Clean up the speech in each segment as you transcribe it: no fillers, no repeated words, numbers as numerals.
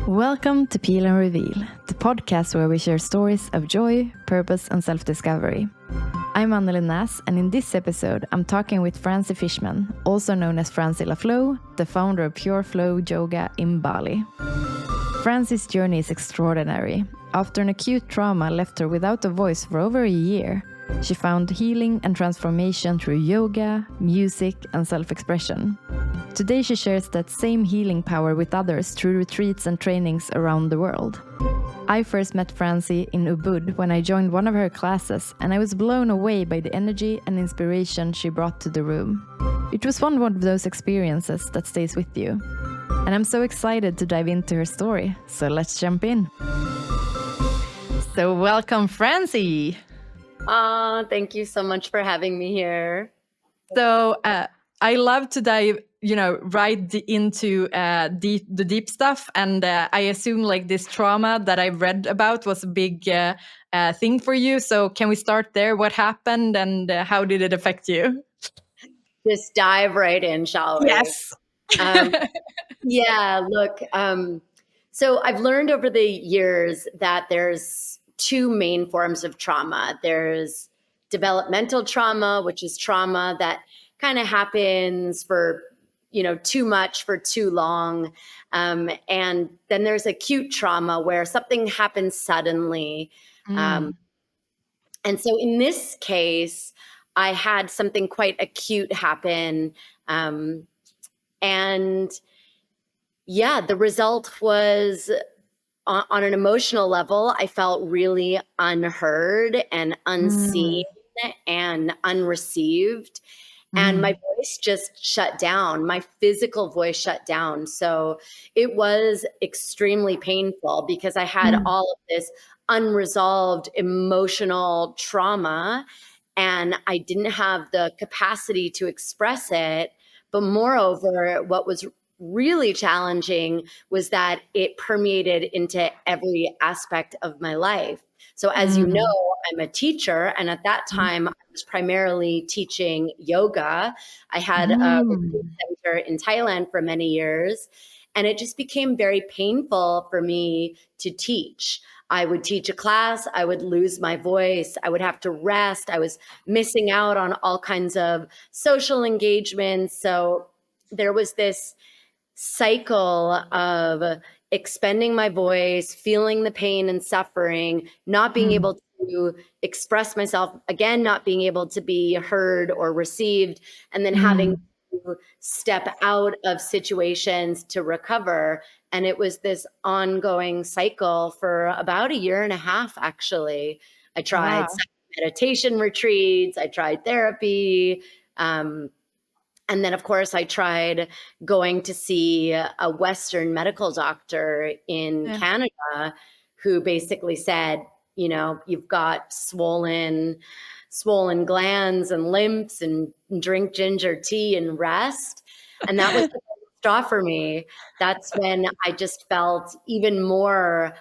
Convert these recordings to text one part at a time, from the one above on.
Welcome to Peel and Reveal, the podcast where we share stories of joy, purpose, and self-discovery. I'm Annelie, and in this episode, I'm talking with Francie Fishman, also known as Francie LaFlow, the founder of Pure Flow Yoga in Bali. Francie's journey is extraordinary. After an acute trauma left her without a voice for over a year, she found healing and transformation through yoga, music, and self-expression. Today she shares that same healing power with others through retreats and trainings around the world. I first met Francie in Ubud when I joined one of her classes, and I was blown away by the energy and inspiration she brought to the room. It was one of those experiences that stays with you. And I'm so excited to dive into her story, so let's jump in. So welcome, Francie. Thank you so much for having me here. So I love to dive, right into the deep stuff. And I assume like this trauma that I've read about was a big thing for you. So can we start there? What happened and how did it affect you? Just dive right in, shall we? Yes. Yeah, look, so I've learned over the years that there's two main forms of trauma. There's developmental trauma, which is trauma that kind of happens for, too much for too long. And then there's acute trauma where something happens suddenly. And so in this case, I had something quite acute happen. And yeah, the result was on an emotional level, I felt really unheard and unseen and unreceived. And my voice just shut down. My physical voice shut down. So it was extremely painful because I had all of this unresolved emotional trauma and I didn't have the capacity to express it. But moreover, what was really challenging was that it permeated into every aspect of my life. So as you know, I'm a teacher, and at that time I was primarily teaching yoga. I had a retreat center in Thailand for many years, and it just became very painful for me to teach. I would teach a class, I would lose my voice, I would have to rest, I was missing out on all kinds of social engagements. So there was this cycle of expending my voice, feeling the pain and suffering, not being able to express myself, again, not being able to be heard or received, and then having to step out of situations to recover. And it was this ongoing cycle for about a year and a half, actually. I tried meditation retreats, I tried therapy, and then, of course, I tried going to see a Western medical doctor in Canada who basically said, you've got swollen glands and lymphs and drink ginger tea and rest. And that was the straw for me. That's when I just felt even more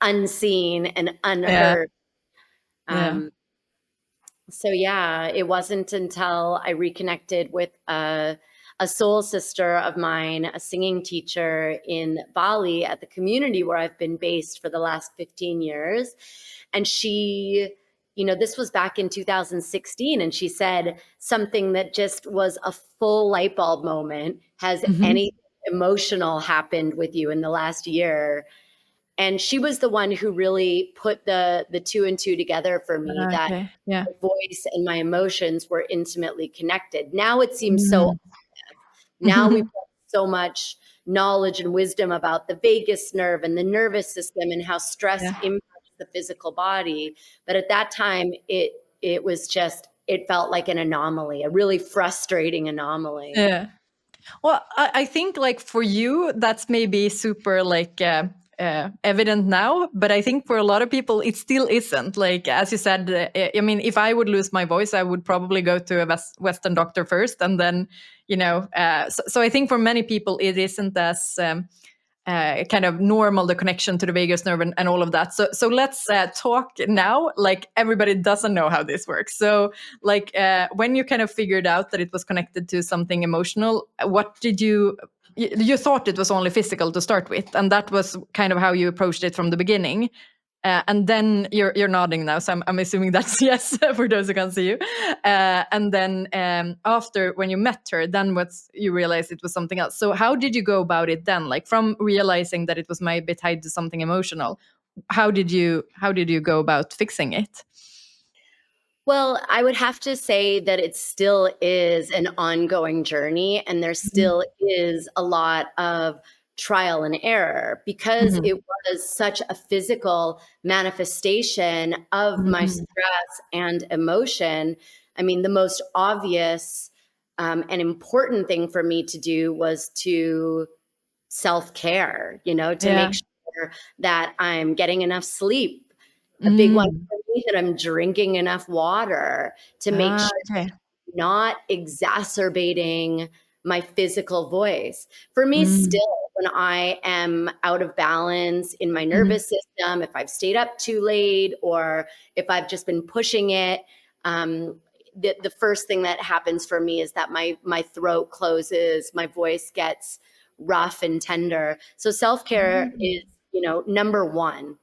unseen and unheard. So yeah, it wasn't until I reconnected with a soul sister of mine, a singing teacher in Bali at the community where I've been based for the last 15 years. And she, this was back in 2016, and she said something that just was a full light bulb moment. Has anything emotional happened with you in the last year? And she was the one who really put the two and two together for me, that my voice and my emotions were intimately connected. Now it seems so obvious. Now we've got so much knowledge and wisdom about the vagus nerve and the nervous system and how stress impacts the physical body. But at that time, it was just, it felt like an anomaly, a really frustrating anomaly. Yeah. Well, I think like for you, that's maybe super like evident now, but I think for a lot of people, it still isn't. Like, as you said, I mean, if I would lose my voice, I would probably go to a Western doctor first. And then, so I think for many people, it isn't as kind of normal, the connection to the vagus nerve and all of that. So let's talk now, like everybody doesn't know how this works. So like when you kind of figured out that it was connected to something emotional, what did you you thought it was only physical to start with, and that was kind of how you approached it from the beginning. And then you're nodding now, so I'm assuming that's yes for those who can't see you. And then after, when you met her, then you realized it was something else. So how did you go about it then? Like, from realizing that it was maybe tied to something emotional, how did you go about fixing it? Well, I would have to say that it still is an ongoing journey, and there still is a lot of trial and error because Mm-hmm. it was such a physical manifestation of my Mm-hmm. stress and emotion. I mean, the most obvious and important thing for me to do was to self-care, to Yeah. make sure that I'm getting enough sleep. A big one Mm. for me, that I'm drinking enough water, to make sure Okay. I'm not exacerbating my physical voice. For me, Mm. still, when I am out of balance in my Mm-hmm. nervous system, if I've stayed up too late or if I've just been pushing it, the first thing that happens for me is that my throat closes, my voice gets rough and tender. So self-care is, number one.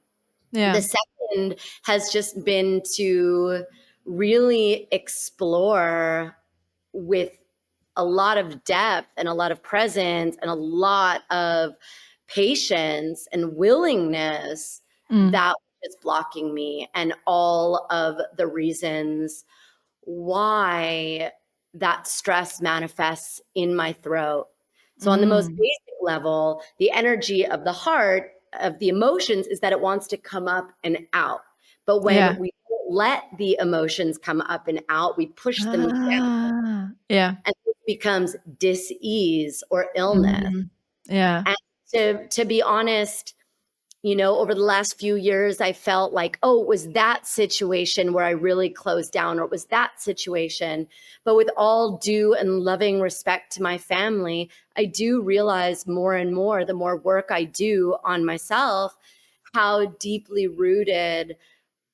The Yeah. second has just been to really explore with a lot of depth and a lot of presence and a lot of patience and willingness Mm. that is blocking me, and all of the reasons why that stress manifests in my throat. So, on the most Mm. basic level, the energy of the heart, of the emotions, is that it wants to come up and out. But Yeah. when we let the emotions come up and out, we push them down, Yeah. and it becomes dis-ease or illness. Mm. Yeah. And to be honest, over the last few years, I felt like, oh, it was that situation where I really closed down, or it was that situation. But with all due and loving respect to my family, I do realize more and more, the more work I do on myself, how deeply rooted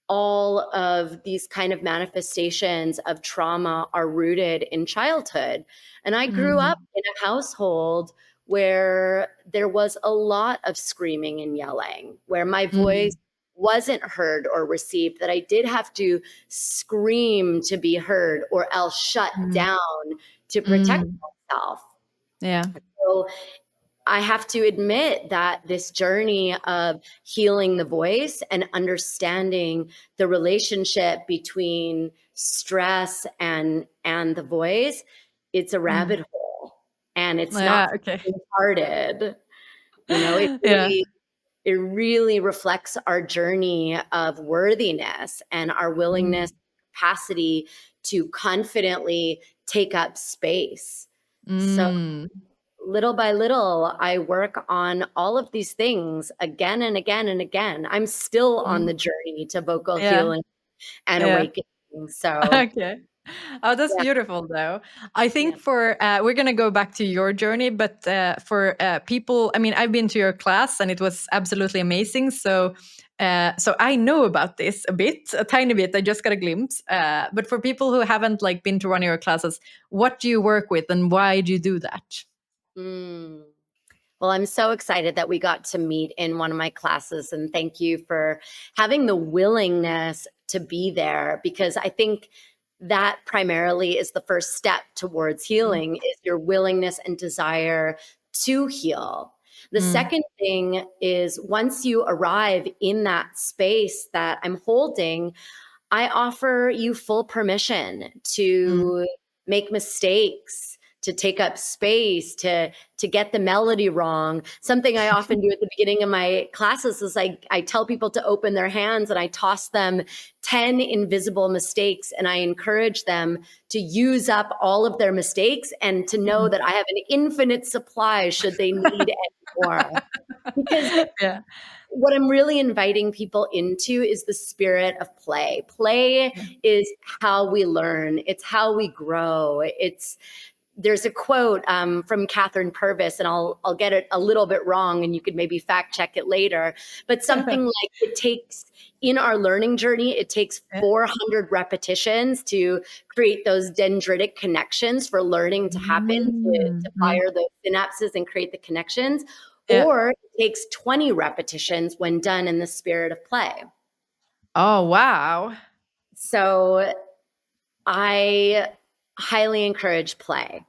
all of these kind of manifestations of trauma are rooted in childhood. And I grew up Mm. in a household where there was a lot of screaming and yelling, where my voice Mm. wasn't heard or received, that I did have to scream to be heard or else shut Mm. down to protect Mm. myself. Yeah. So I have to admit that this journey of healing the voice and understanding the relationship between stress and the voice, it's a Mm. rabbit hole, and it's Yeah. not Okay. hearted. You know, it Yeah. really it really reflects our journey of worthiness and our Mm. willingness, capacity to confidently take up space. So Mm. little by little, I work on all of these things again and again and again. I'm still on Mm. the journey to vocal Yeah. healing and Yeah. awakening. So, Okay. Oh, that's yeah, beautiful, though. I yeah. think for we're gonna go back to your journey, but for people, I mean, I've been to your class and it was absolutely amazing. So, so I know about this a bit, a tiny bit. I just got a glimpse. But for people who haven't like been to one of your classes, what do you work with and why do you do that? Mm. Well, I'm so excited that we got to meet in one of my classes, and thank you for having the willingness to be there, because I think that primarily is the first step towards Mm. healing, is your willingness and desire to heal. The Mm. second thing is, once you arrive in that space that I'm holding, I offer you full permission Mm. to make mistakes, to take up space, to get the melody wrong. Something I often do at the beginning of my classes is I tell people to open their hands and I toss them 10 invisible mistakes, and I encourage them to use up all of their mistakes and to know Mm. that I have an infinite supply should they need any more. Because Yeah. what I'm really inviting people into is the spirit of play. Play Yeah. is how we learn, it's how we grow. It's there's a quote from Catherine Purvis, and I'll get it a little bit wrong, and you could maybe fact check it later. But something like it takes in our learning journey, it takes 400 repetitions to create those dendritic connections for learning to happen, to fire those synapses and create the connections. Or it takes 20 repetitions when done in the spirit of play. Oh, wow. So I highly encourage play.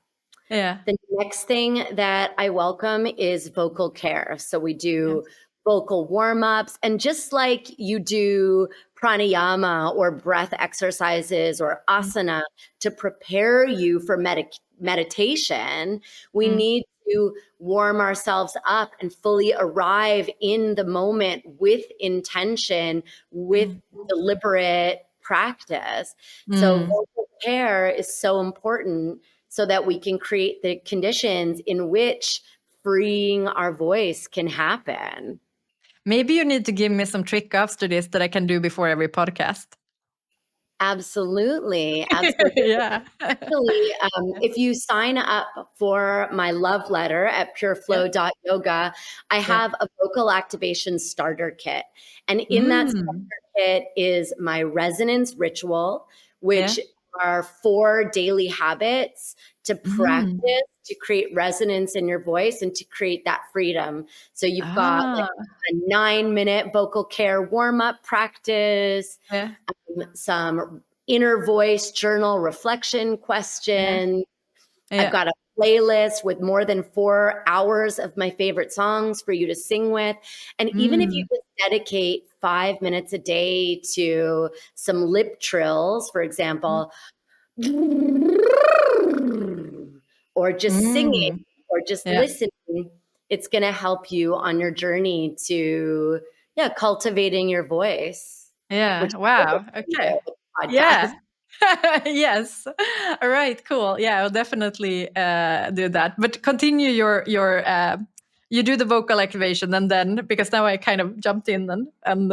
Yeah. The next thing that I welcome is vocal care. So we do vocal warm-ups, and just like you do pranayama or breath exercises or asana to prepare you for meditation, we need to warm ourselves up and fully arrive in the moment with intention, with deliberate practice. So vocal care is so important so that we can create the conditions in which freeing our voice can happen. Maybe you need to give me some trick after this that I can do before every podcast. Absolutely. Absolutely. Yeah. Actually, if you sign up for my love letter at pureflow.yoga, I have a vocal activation starter kit. And in that starter kit is my resonance ritual, which are 4 daily habits to practice, to create resonance in your voice and to create that freedom. So you've got like a 9-minute vocal care warm-up practice, some inner voice journal reflection question. I've got a playlist with more than 4 hours of my favorite songs for you to sing with. And even if you just dedicate 5 minutes a day to some lip trills, for example, or just singing or just listening, it's going to help you on your journey to cultivating your voice. Yeah. Wow. Okay. Podcast. Yeah. Yes. All right. Cool. Yeah, I'll definitely do that. But continue your you do the vocal activation, and then because now I kind of jumped in and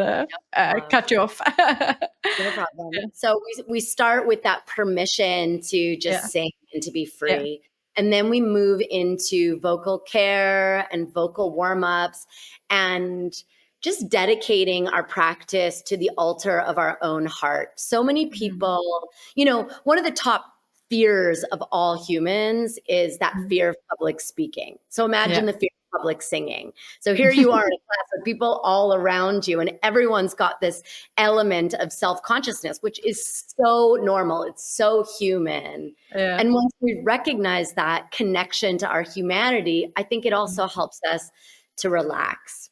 cut you off. No problem. So we start with that permission to just sing and to be free. And then we move into vocal care and vocal warm-ups and just dedicating our practice to the altar of our own heart. So many people, one of the top fears of all humans is that fear of public speaking. So imagine the fear of public singing. So here you are in a class with people all around you, and everyone's got this element of self-consciousness, which is so normal. It's so human. And once we recognize that connection to our humanity, I think it also helps us to relax.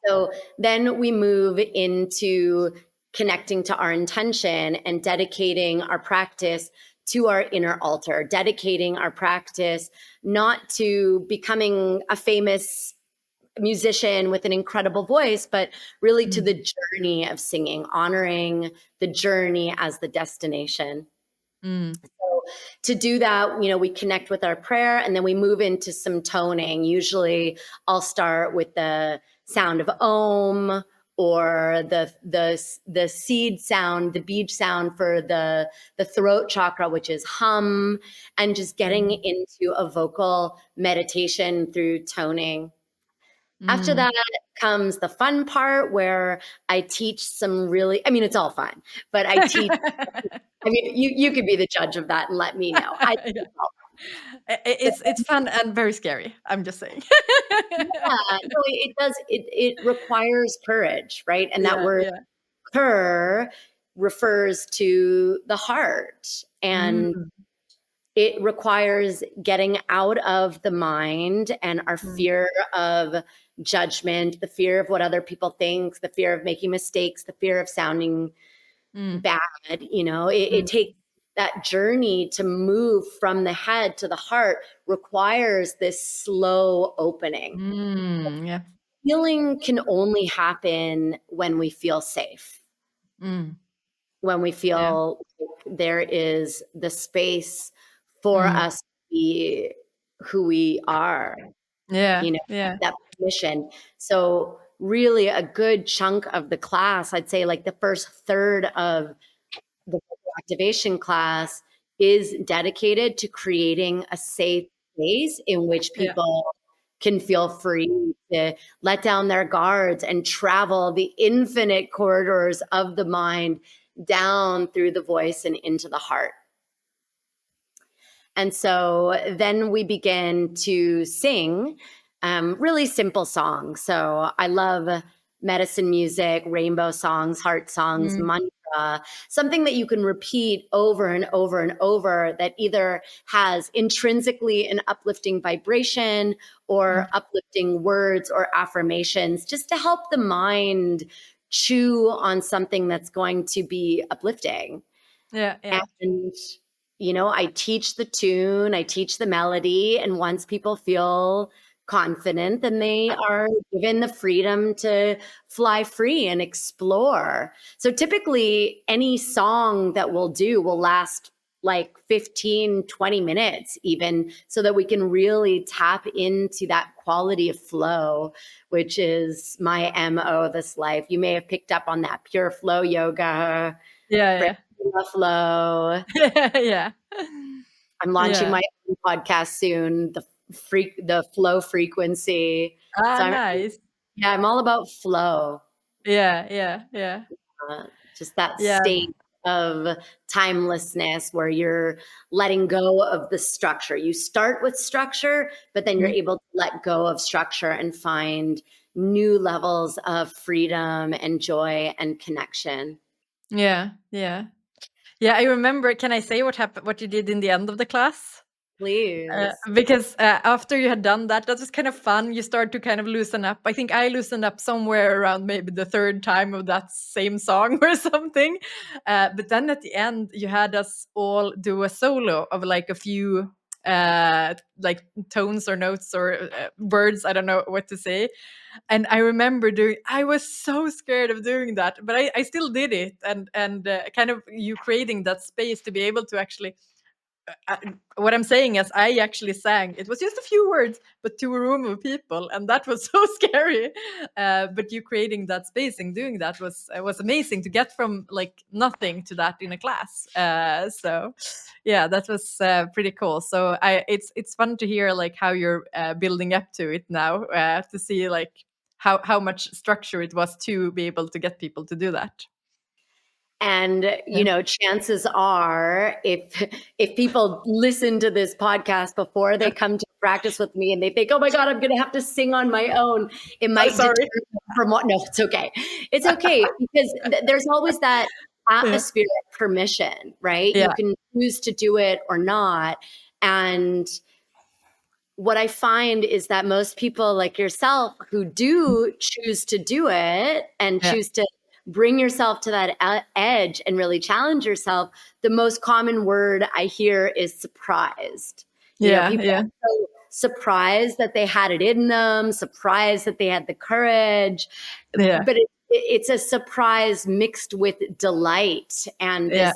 So then we move into connecting to our intention and dedicating our practice to our inner altar, dedicating our practice not to becoming a famous musician with an incredible voice, but really to the journey of singing, honoring the journey as the destination. So to do that, we connect with our prayer, and then we move into some toning. Usually I'll start with the sound of Om, or the seed sound, the beach sound for the throat chakra, which is hum, and just getting into a vocal meditation through toning. After that comes the fun part where I teach some really, it's all fun, but I teach, you could be the judge of that and let me know. It's fun and very scary. I'm just saying. No, it does. It requires courage, right? And that word "cur" refers to the heart, and it requires getting out of the mind and our fear of judgment, the fear of what other people think, the fear of making mistakes, the fear of sounding bad. It takes that journey to move from the head to the heart requires this slow opening. Healing can only happen when we feel safe, when we feel like there is the space for us to be who we are, that permission. So really a good chunk of the class, I'd say like the first third of the activation class is dedicated to creating a safe space in which people can feel free to let down their guards and travel the infinite corridors of the mind down through the voice and into the heart. And so then we begin to sing really simple songs. So I love medicine music, rainbow songs, heart songs, mantra, something that you can repeat over and over and over that either has intrinsically an uplifting vibration or uplifting words or affirmations, just to help the mind chew on something that's going to be uplifting. Yeah. And I teach the tune, I teach the melody, and once people feel confident, then they are given the freedom to fly free and explore. So typically, any song that we'll do will last like 15, 20 minutes, even, so that we can really tap into that quality of flow, which is my MO this life. You may have picked up on that pure flow yoga. Yeah. Flow. Yeah. I'm launching my own podcast soon, the flow frequency. So Nice. I'm all about flow. Yeah. Just that Yeah. state of timelessness where you're letting go of the structure. You start with structure, but then you're able to let go of structure and find new levels of freedom and joy and connection. Yeah. I remember. Can I say what happened? What you did in the end of the class? Please. Because after you had done that, that was kind of fun. You start to kind of loosen up. I think I loosened up somewhere around maybe the third time of that same song or something. But then at the end, you had us all do a solo of like a few like tones or notes or words. I don't know what to say. And I remember I was so scared of doing that, but I still did it. And kind of you creating that space to be able to actually what I'm saying is I actually sang. It was just a few words, but to a room of people, and that was so scary. But you creating that space and doing that was amazing to get from like nothing to that in a class. So yeah, that was pretty cool. So it's fun to hear like how you're building up to it now, to see like how much structure it was to be able to get people to do that. And chances are, if people listen to this podcast before they come to practice with me and they think, "Oh my God, I'm going to have to sing on my own," it I'm might deter sorry. them from what. No, it's okay. It's okay because there's always that atmosphere of permission, right? You Yeah. can choose to do it or not, and what I find is that most people like yourself who do choose to do it and Yeah. choose to bring yourself to that edge and really challenge yourself, the most common word I hear is surprised. People Yeah. are so surprised that they had it in them, surprised that they had the courage, Yeah. but it's a surprise mixed with delight and Yeah.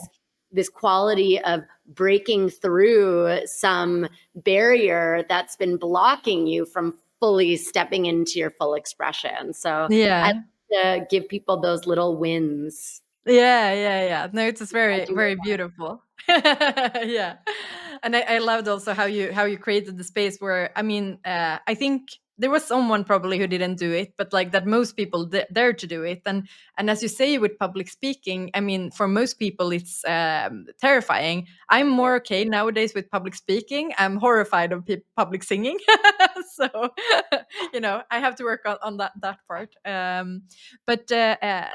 this quality of breaking through some barrier that's been blocking you from fully stepping into your full expression. So I Yeah. like to give people those little wins. Yeah. No, it's just I very, do it. very beautiful. Yeah. And I loved also how you created the space where I mean, I think there was someone probably who didn't do it, but like that most people dare to do it. And as you say with public speaking, I mean, for most people it's terrifying. I'm more okay nowadays with public speaking. I'm horrified of public singing. So I have to work on that part. But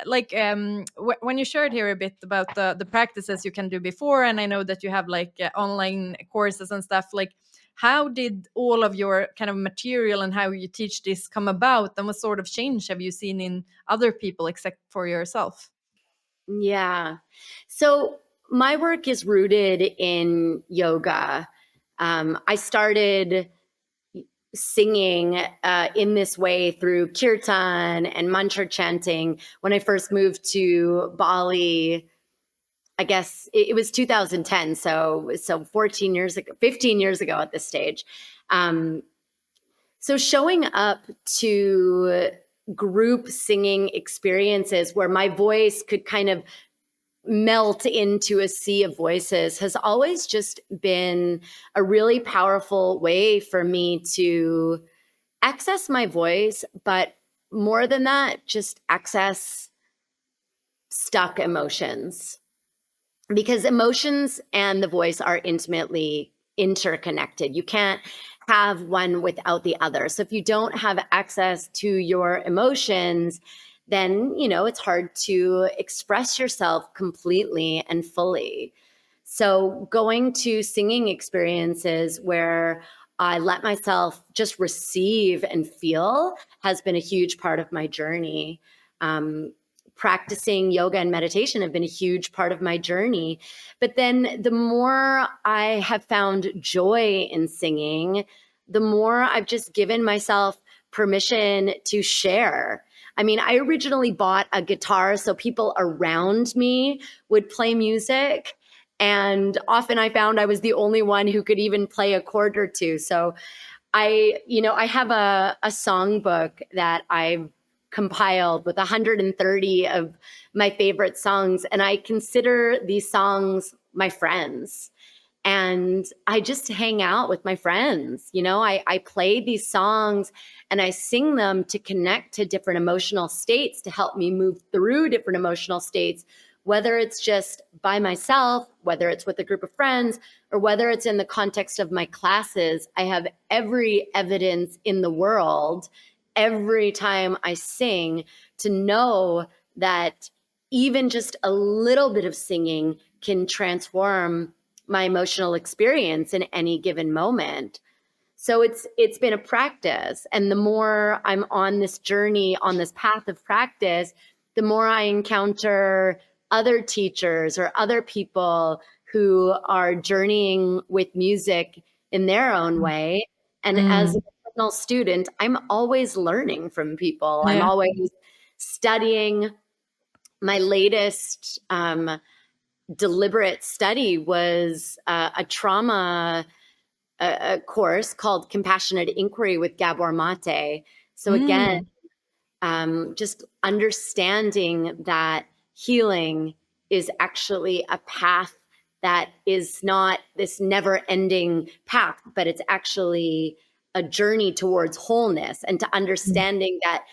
like when you shared here a bit about the practices you can do before, and I know that you have like online courses and stuff, like how did all of your kind of material and how you teach this come about, and what sort of change have you seen in other people except for yourself? Yeah. So my work is rooted in yoga. I started singing in this way through kirtan and mantra chanting when I first moved to Bali. I guess it was 2010, so 14 years ago, 15 years ago at this stage. So showing up to group singing experiences where my voice could kind of melt into a sea of voices has always just been a really powerful way for me to access my voice, but more than that, just access stuck emotions. Because emotions and the voice are intimately interconnected. You can't have one without the other. So if you don't have access to your emotions, then, it's hard to express yourself completely and fully. So going to singing experiences where I let myself just receive and feel has been a huge part of my journey. Um, Practicing yoga and meditation have been a huge part of my journey. But then the more I have found joy in singing, the more I've just given myself permission to share. I mean, I originally bought a guitar so people around me would play music. And often I found I was the only one who could even play a chord or two. So I have a songbook that I've compiled with 130 of my favorite songs, and I consider these songs my friends. And I just hang out with my friends. I play these songs and I sing them to connect to different emotional states, to help me move through different emotional states, whether it's just by myself, whether it's with a group of friends, or whether it's in the context of my classes. I have every evidence in the world every time I sing to know that even just a little bit of singing can transform my emotional experience in any given moment. So it's been a practice, and the more I'm on this journey, on this path of practice, the more I encounter other teachers or other people who are journeying with music in their own way. And as a personal student, I'm always learning from people. I'm Yeah. always studying. My latest deliberate study was a trauma a course called Compassionate Inquiry with Gabor Mate. So again, Mm. just understanding that healing is actually a path that is not this never ending path, but it's actually a journey towards wholeness, and to understanding that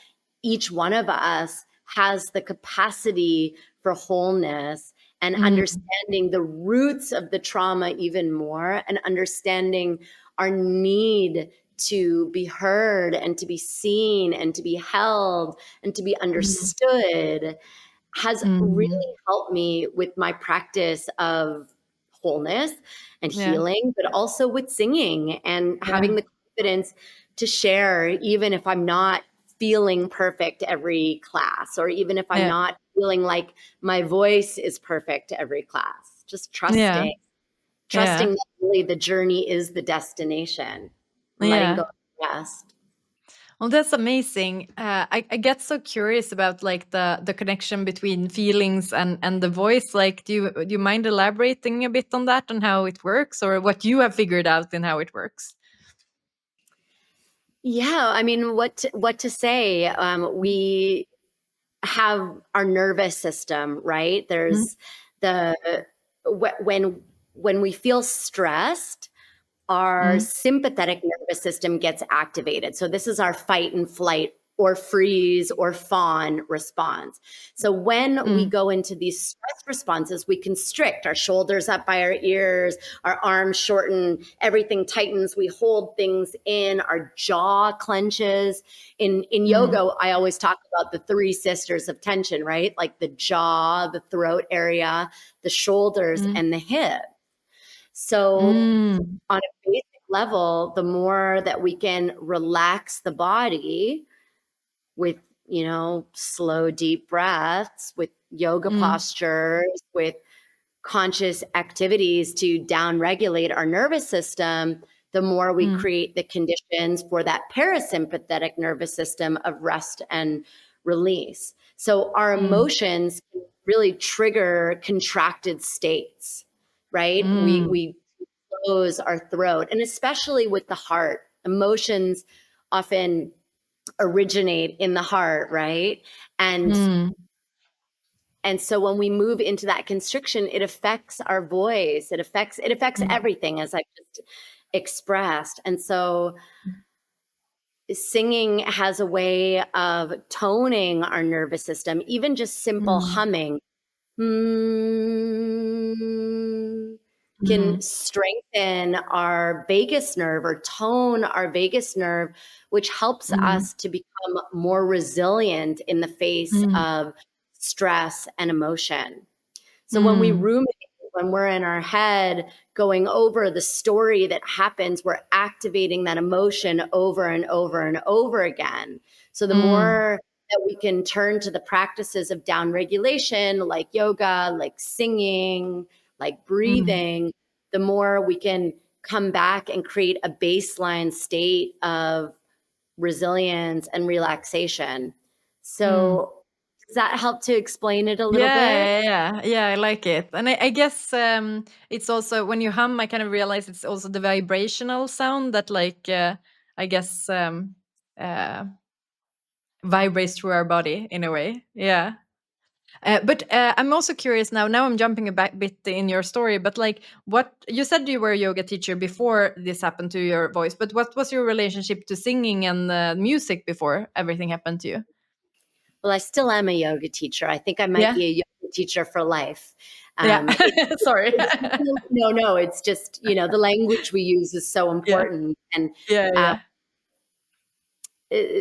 each one of us has the capacity for wholeness, and Mm. understanding the roots of the trauma even more, and understanding our need to be heard and to be seen and to be held and to be Mm. understood has Mm. really helped me with my practice of wholeness and Yeah. healing, but also with singing and Yeah. having the confidence to share, even if I'm not feeling perfect every class, or even if I'm Yeah. not feeling like my voice is perfect every class. Just Yeah. trusting Yeah. that really the journey is the destination, and letting Yeah. go of the rest. Well, that's amazing. I get so curious about like the connection between feelings and the voice. Like, do you mind elaborating a bit on that, on how it works, or what you have figured out in how it works? Yeah, I mean, what to say? We have our nervous system, right? Mm. There's the when we feel stressed, our Mm. sympathetic nervous system gets activated. So this is our fight and flight or freeze or fawn response. So when we Mm. go into these stress responses, we constrict our shoulders up by our ears, our arms shorten, everything tightens, we hold things in, our jaw clenches. In Mm. yoga, I always talk about the three sisters of tension, right? Like the jaw, the throat area, the shoulders, Mm. and the hip. So Mm. on a basic level, the more that we can relax the body with, slow, deep breaths, with yoga Mm. postures, with conscious activities to downregulate our nervous system, the more we Mm. create the conditions for that parasympathetic nervous system of rest and release. So our Mm. emotions can really trigger contracted states, right? We Mm. we close our throat, and especially with the heart, emotions often originate in the heart, right? And Mm. And so when we move into that constriction, it affects our voice. It affects everything, as I just expressed. And so singing has a way of toning our nervous system, even just simple humming. Can strengthen our vagus nerve or tone our vagus nerve, which helps us to become more resilient in the face of stress and emotion. So when we ruminate, when we're in our head going over the story that happens, we're activating that emotion over and over and over again. So the more that we can turn to the practices of down regulation, like yoga, like singing, like breathing, the more we can come back and create a baseline state of resilience and relaxation. So does that help to explain it a little bit? Yeah, I like it. And I guess it's also when you hum, I kind of realize it's also the vibrational sound that like I guess vibrates through our body in a way. Yeah. But I'm also curious now. Now I'm jumping a bit in your story, but like, what you said you were a yoga teacher before this happened to your voice. But what was your relationship to singing and music before everything happened to you? Well, I still am a yoga teacher. I think I might Yeah, be a yoga teacher for life. yeah. Sorry. No, it's just, the language we use is so Yeah, important. And yeah.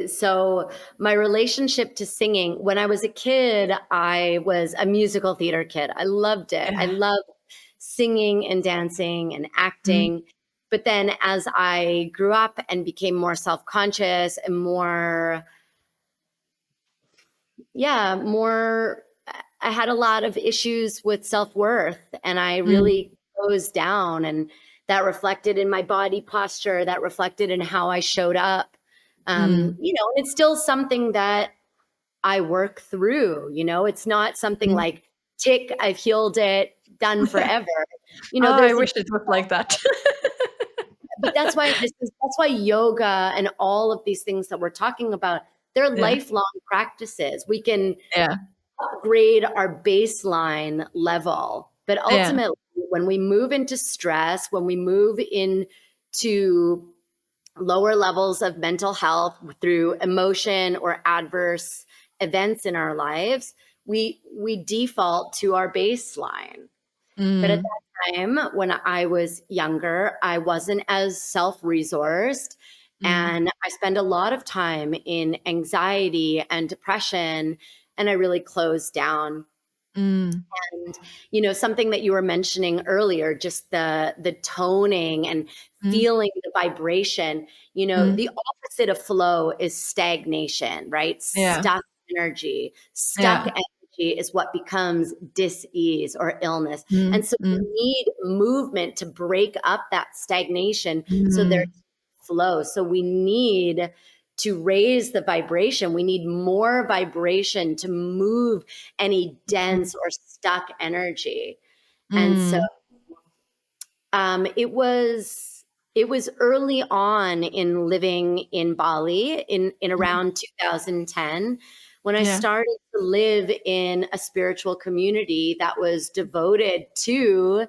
so my relationship to singing, when I was a kid, I was a musical theater kid. I loved it. I Yeah. loved singing and dancing and Mm, acting. But then as I grew up and became more self-conscious and more I had a lot of issues with self-worth, and I mm, really closed down, and that reflected in my body posture, that reflected in how I showed up. mm, And it's still something that I work through, it's not something mm. like, tick, I've healed it, done forever. Oh, I There's a wish it was like that. but that's why yoga and all of these things that we're talking about, they're Yeah, lifelong practices. We can yeah, upgrade our baseline level. But yeah. ultimately, when we move into stress, when we move into lower levels of mental health through emotion or adverse events in our lives, we default to our baseline. But at Mm, that time, when I was younger, I wasn't as self-resourced. mm, And I spent a lot of time in anxiety and depression, and I really closed down. mm, And something that you were mentioning earlier, just the toning and mm, feeling the vibration. mm. The opposite of flow is stagnation, right? Yeah, Stuck yeah. energy is what becomes dis-ease or illness. Mm, And so we mm, need movement to break up that stagnation, so there's mm, flow. So we need to raise the vibration. We need more vibration to move any dense or stuck energy. And so mm, it was early on in living in Bali in mm. around 2010 when I Yeah, started to live in a spiritual community that was devoted to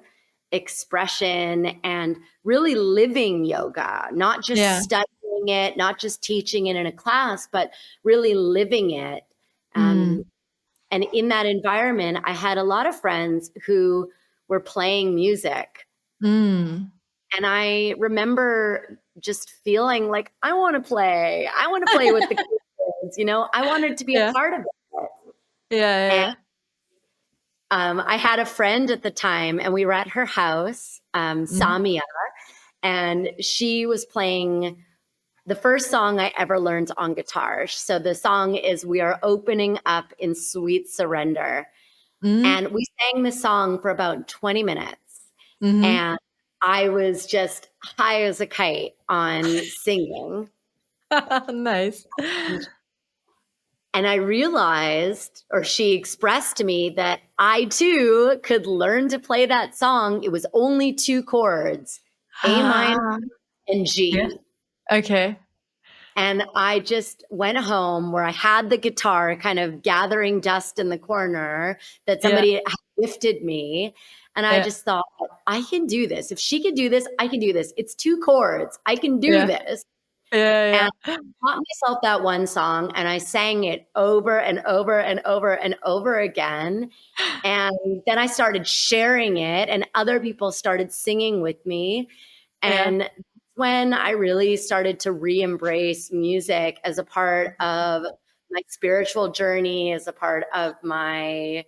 expression and really living yoga, not just yeah. studying it, not just teaching it in a class, but really living it. Um, Mm, and in that environment, I had a lot of friends who were playing music. mm. And I remember just feeling like, I want to play. I want to play with the kids. I wanted to be a Yeah, part of it. yeah, And yeah. I had a friend at the time, and we were at her house, Mm, Samia, and she was playing the first song I ever learned on guitar. So the song is "We Are Opening Up in Sweet Surrender." mm, And we sang the song for about 20 minutes. mhm. And I was just high as a kite on singing. Nice. And I realized, or she expressed to me, that I too could learn to play that song. It was only two chords, A minor Ah, and yes. G. Okay. And I just went home where I had the guitar kind of gathering dust in the corner that Yeah. somebody had gifted me. And I Yeah. just thought, I can do this. If she could do this, I can do this. It's 2 chords. I can do Yeah. this. Yeah. And I taught myself that one song and I sang it over and over and over and over again. And then I started sharing it and other people started singing with me. Yeah. And when I really started to re-embrace music as a part of my spiritual journey, as a part of my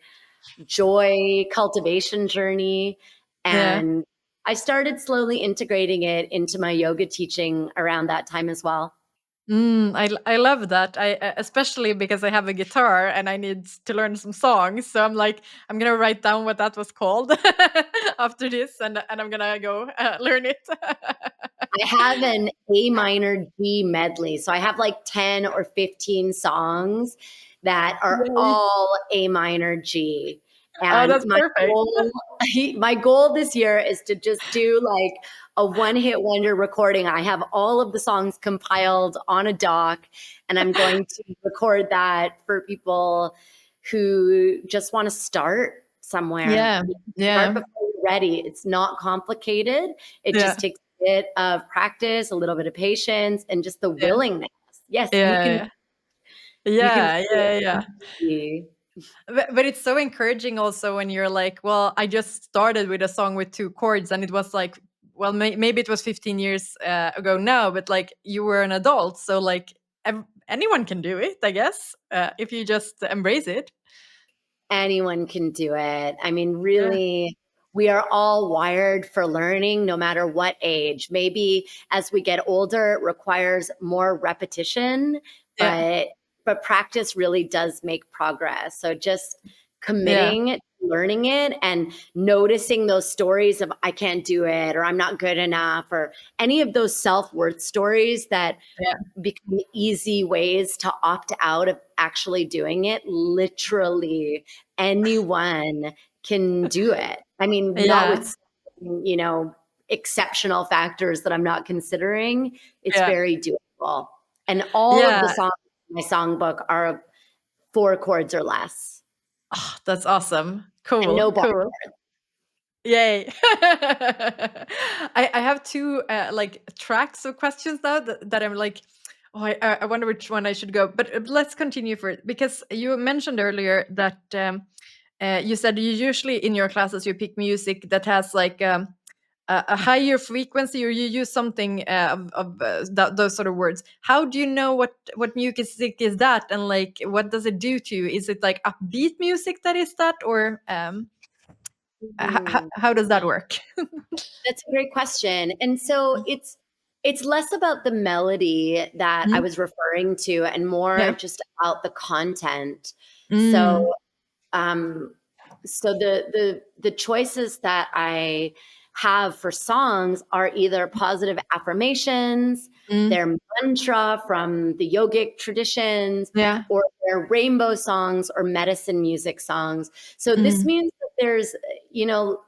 joy cultivation journey. Yeah. And I started slowly integrating it into my yoga teaching around that time as well. I love that. I especially because I have a guitar and I need to learn some songs. So I'm like, I'm gonna write down what that was called after this, and I'm gonna go learn it. I have an A minor G medley. So I have like 10 or 15 songs that are Yay. all A minor G. Oh, And that's perfect. my goal this year is to just do like a one-hit wonder recording. I have all of the songs compiled on a doc, and I'm going to record that for people who just want to start somewhere. Yeah. Start Yeah. before you're ready. It's not complicated. It Yeah. just takes bit of practice, a little bit of patience, and just the Yeah. willingness. Yes, Yeah. you can Yeah. feel Yeah. Yeah. it. But it's so encouraging also when you're like, well, I just started with a song with 2 chords, and it was like, well, maybe it was 15 years ago now, but like you were an adult, so like anyone can do it, I guess, if you just embrace it. Anyone can do it. I mean, Yeah. really, we are all wired for learning no matter what age. Maybe as we get older, it requires more repetition, Yeah. but practice really does make progress. So just Yeah. committing to learning it and noticing those stories of I can't do it or I'm not good enough or any of those self-worth stories that Yeah. become easy ways to opt out of actually doing it. Literally, anyone can do it. I mean, not Yeah. with, exceptional factors that I'm not considering. It's Yeah. very doable. And all of the Yeah. songs in my songbook are 4 chords or less Oh, that's awesome. and Cool. no bar. Cool. Yay. I have two like tracks of questions now that I'm like, oh, I wonder which one I should go. But let's continue for it because you mentioned earlier that you said you usually in your classes you pick music that has like a higher frequency, or you use something of those sort of words. How do you know what music is that, and like what does it do to you? Is it like upbeat music that is that, or Mhm. how does that work? That's a great question. And so it's less about the melody that I Mhm. was referring to and more Yeah. just about the content. So Mm. um the choices that I have for songs are either positive affirmations, Mm. their mantra from the yogic traditions, Yeah. or their rainbow songs or medicine music songs. So this Mm. means that there's, you know,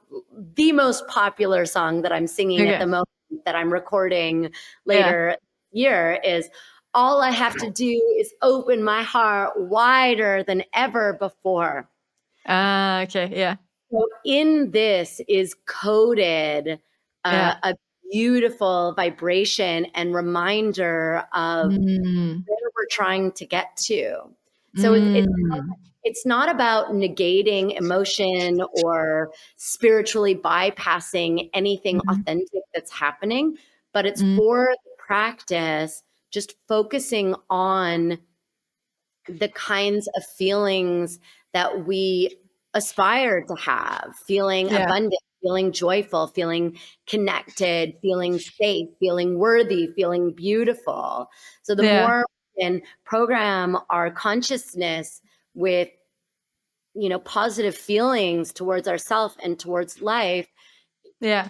the most popular song that I'm singing at Okay. the moment that I'm recording Yeah. later year is all I have to do is open my heart wider than ever before. Ah, okay. Yeah. So in this is coded Yeah. a beautiful vibration and reminder of Mm. where we're trying to get to. So Mm. it's not about negating emotion or spiritually bypassing anything Mhm. authentic that's happening, but it's Mm. for the practice, just focusing on the kinds of feelings that we aspire to have, feeling Yeah. abundant, feeling joyful, feeling connected, feeling safe, feeling worthy, feeling beautiful. So the Yeah. more we can program our consciousness with, positive feelings towards ourself and towards life, Yeah.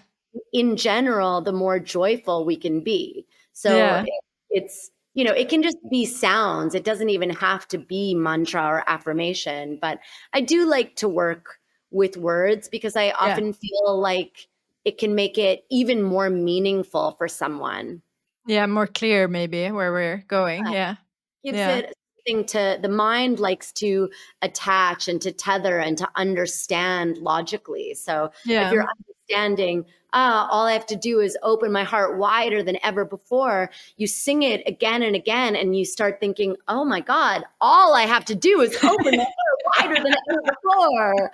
in general, the more joyful we can be. So Yeah. it's, it can just be sounds. It doesn't even have to be mantra or affirmation, but I do like to work with words because I Yeah. often feel like it can make it even more meaningful for someone. Yeah, more clear maybe where we're going. Yeah. Gives Yeah. it something to the mind likes to attach and to tether and to understand logically. So if Yeah. you're understanding, all I have to do is open my heart wider than ever before, you sing it again and again, and you start thinking, oh my God, all I have to do is open my heart wider than ever before.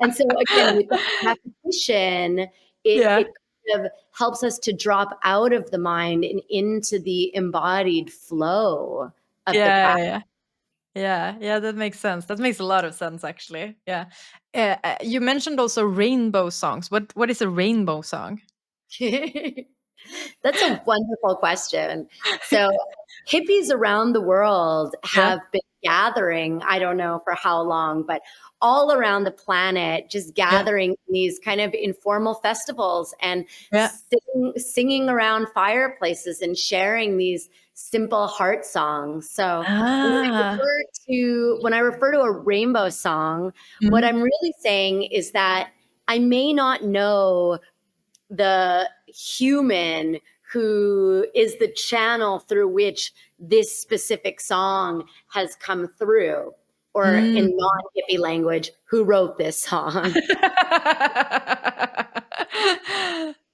And so again, with that repetition, Yeah. it kind of helps us to drop out of the mind and into the embodied flow of the Yeah, practice. yeah. Yeah, yeah, that makes sense. That makes a lot of sense, actually. Yeah. You mentioned also rainbow songs. What is a rainbow song? That's a wonderful question. So, hippies around the world Yeah. have been gathering, I don't know for how long, but all around the planet, just Yeah. gathering in these kind of informal festivals and Yeah. singing around fireplaces and sharing these simple heart songs. So, Ah. when I refer to a rainbow song, what Mhm. I'm really saying is that I may not know the human who is the channel through which this specific song has come through, or in Mm. non-hippie language, who wrote this song.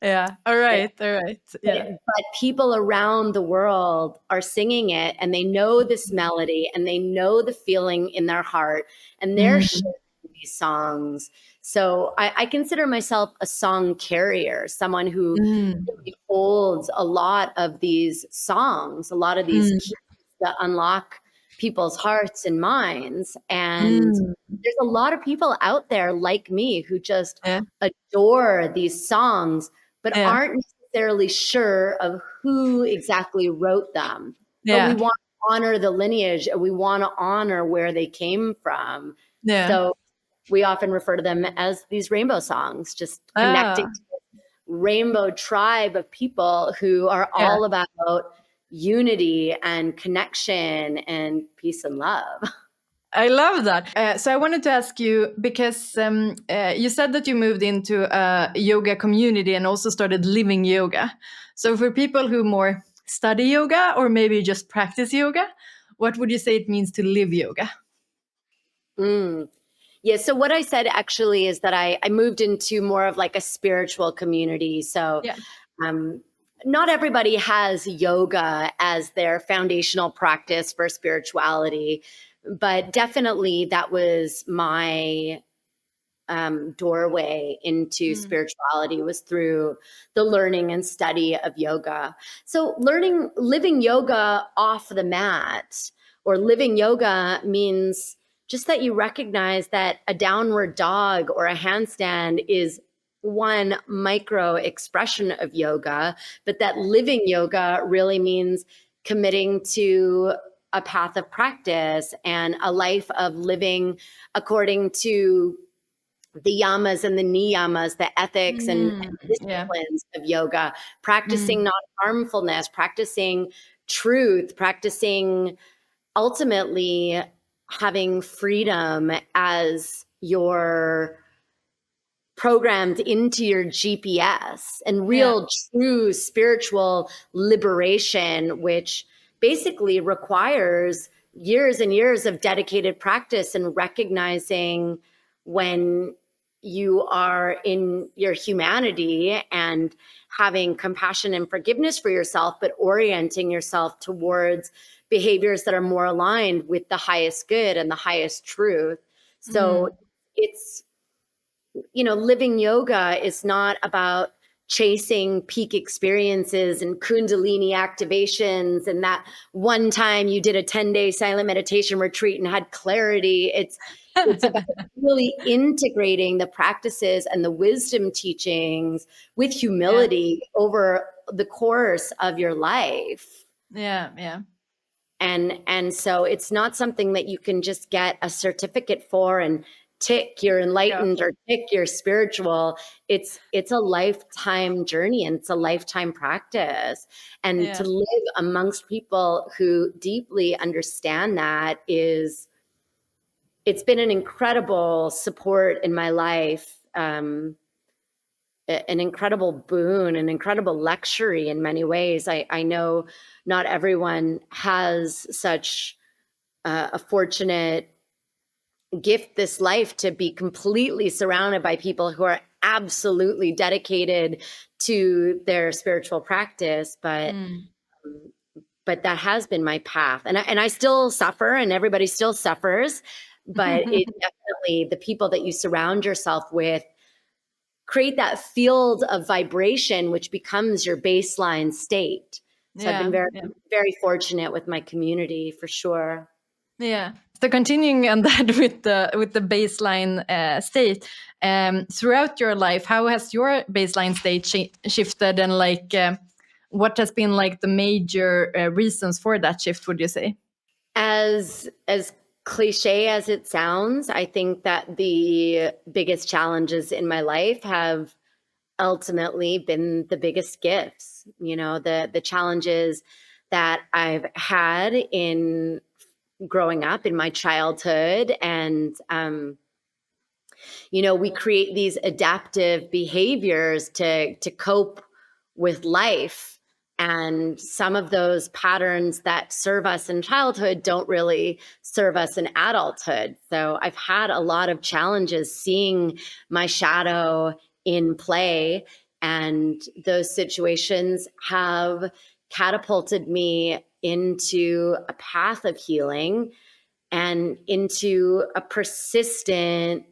Yeah. All right. All right. Yeah. But people around the world are singing it, and they know this melody and they know the feeling in their heart, and they're Mm. sharing these songs. So I consider myself a song carrier, someone who Mm. really holds a lot of these songs, a lot of these Mm. keys that unlock people's hearts and minds. And Mm. there's a lot of people out there like me who just Yeah. adore these songs, but Yeah. aren't necessarily sure of who exactly wrote them. But we Yeah. want to honor the lineage and we want to honor where they came from. Yeah. So we often refer to them as these rainbow songs, just connecting Ah. to this rainbow tribe of people who are Yeah. all about unity and connection and peace and love. I love that. So I wanted to ask you because you said that you moved into a yoga community and also started living yoga. So for people who more study yoga or maybe just practice yoga, what would you say it means to live yoga? Mm. Yeah. So what I said actually is that I moved into more of like a spiritual community. So Yeah. um, not everybody has yoga as their foundational practice for spirituality, but definitely that was my doorway into Mm. spirituality was through the learning and study of yoga. So living yoga off the mat or living yoga means just that you recognize that a downward dog or a handstand is one micro expression of yoga, but that living yoga really means committing to a path of practice and a life of living according to the yamas and the niyamas, the ethics Mm. and Yeah. disciplines of yoga, practicing Mm. non harmfulness, practicing truth, practicing ultimately having freedom as your programmed into your GPS and Yeah. real true spiritual liberation, which basically requires years and years of dedicated practice and recognizing when you are in your humanity and having compassion and forgiveness for yourself, but orienting yourself towards behaviors that are more aligned with the highest good and the highest truth. Mm. So it's living yoga is not about chasing peak experiences and kundalini activations and that one time you did a 10-day silent meditation retreat and had clarity. It's about really integrating the practices and the wisdom teachings with Yeah. humility over the course of your life. Yeah. Yeah. And so it's not something that you can just get a certificate for and tick you're Yeah. enlightened or tick you're spiritual. It's a lifetime journey and it's a lifetime practice. And to Yeah. live amongst people who deeply understand that is it's been an incredible support in my life. an incredible boon, an incredible luxury in many ways. I know not everyone has such a fortunate gift this life to be completely surrounded by people who are absolutely dedicated to their spiritual practice, but that has been my path, and I still suffer, and everybody still suffers, but it definitely, the people that you surround yourself with create that field of vibration, which becomes your baseline state. So I've been very, very fortunate with my community, for sure. Yeah. So continuing on that with the baseline state, throughout your life, how has your baseline state shifted, and like what has been like the major reasons for that shift, would you say? As cliche as it sounds, I think that the biggest challenges in my life have ultimately been the biggest gifts. You know, the challenges that I've had in growing up, in my childhood, and you know, we create these adaptive behaviors to cope with life, and some of those patterns that serve us in childhood don't really serve us in adulthood. So I've had a lot of challenges seeing my shadow in play, and those situations have catapulted me into a path of healing and into a persistent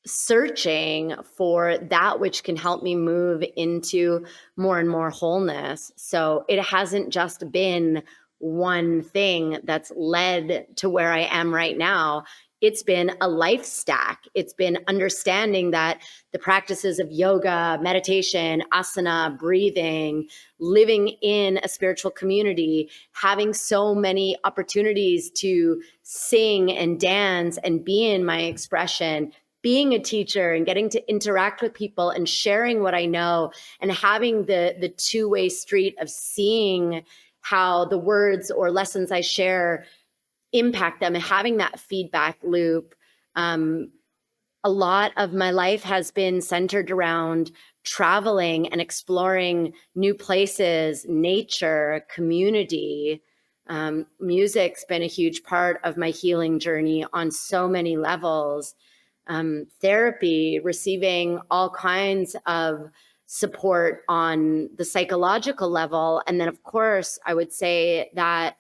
searching for that which can help me move into more and more wholeness. So it hasn't just been one thing that's led to where I am right now. It's been a life stack. It's been understanding that the practices of yoga, meditation, asana, breathing, living in a spiritual community, having so many opportunities to sing and dance and be in my expression, being a teacher and getting to interact with people and sharing what I know, and having the two-way street of seeing how the words or lessons I share impact them, and having that feedback loop. A lot of my life has been centered around traveling and exploring new places, nature, community. Music's been a huge part of my healing journey on so many levels. Therapy, receiving all kinds of support on the psychological level. And then, of course, I would say that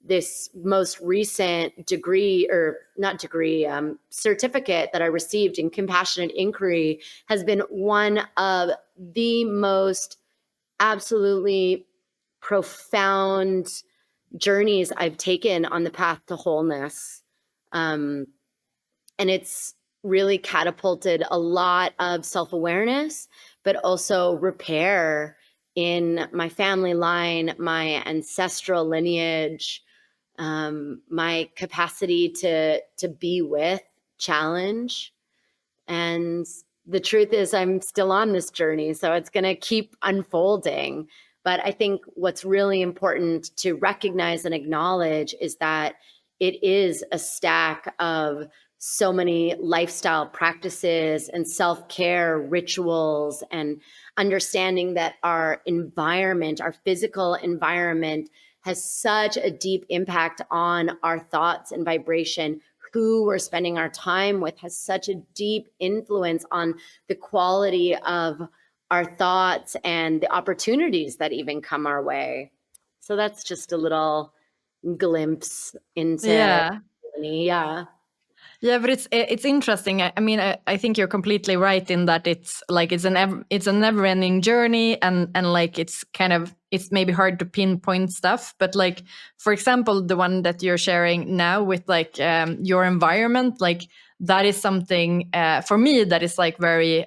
this most recent degree, or not degree, certificate that I received in compassionate inquiry has been one of the most absolutely profound journeys I've taken on the path to wholeness. And it's really catapulted a lot of self-awareness, but also repair in my family line, my ancestral lineage, my capacity to be with challenge. And the truth is, I'm still on this journey, so it's going to keep unfolding. But I think what's really important to recognize and acknowledge is that it is a stack of so many lifestyle practices and self-care rituals, and understanding that our environment, our physical environment, has such a deep impact on our thoughts and vibration. Who we're spending our time with has such a deep influence on the quality of our thoughts and the opportunities that even come our way. So that's just a little glimpse into yeah. Yeah, but it's interesting. I mean, I think you're completely right in that it's like it's a never-ending journey, and like it's maybe hard to pinpoint stuff. But like, for example, the one that you're sharing now with like your environment, like that is something for me that is like very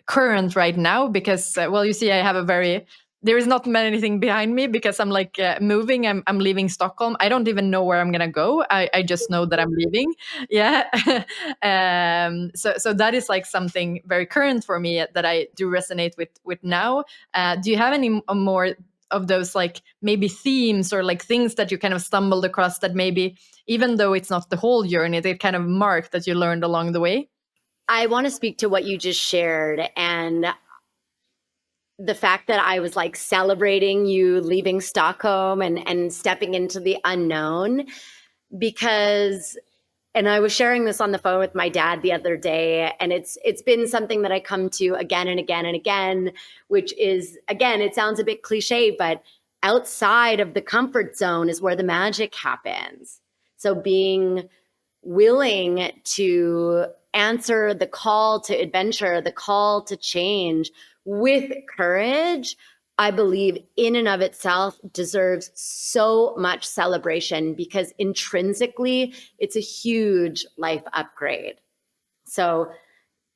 current right now, because well, you see, I have a very, there is not anything behind me because I'm like moving. I'm leaving Stockholm. I don't even know where I'm gonna go. I just know that I'm leaving. Yeah. So that is like something very current for me that I do resonate with now. Do you have any more of those like maybe themes or like things that you kind of stumbled across that maybe, even though it's not the whole journey, they kind of mark that you learned along the way? I want to speak to what you just shared and the fact that I was like celebrating you leaving Stockholm and stepping into the unknown, because and I was sharing this on the phone with my dad the other day, and it's been something that I come to again and again and again, which is, again, it sounds a bit cliche, but outside of the comfort zone is where the magic happens. So being willing to answer the call to adventure, the call to change with courage, I believe in and of itself deserves so much celebration, because intrinsically it's a huge life upgrade. So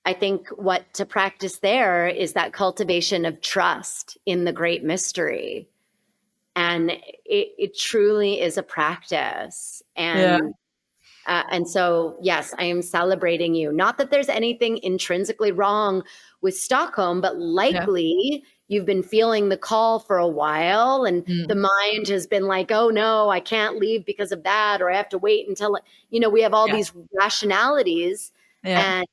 I think what to practice there is that cultivation of trust in the great mystery. And it truly is a practice. And so, yes, I am celebrating you. Not that there's anything intrinsically wrong with Stockholm, but likely you've been feeling the call for a while, and the mind has been like, oh no, I can't leave because of that, or I have to wait until, we have all these rationalities. And,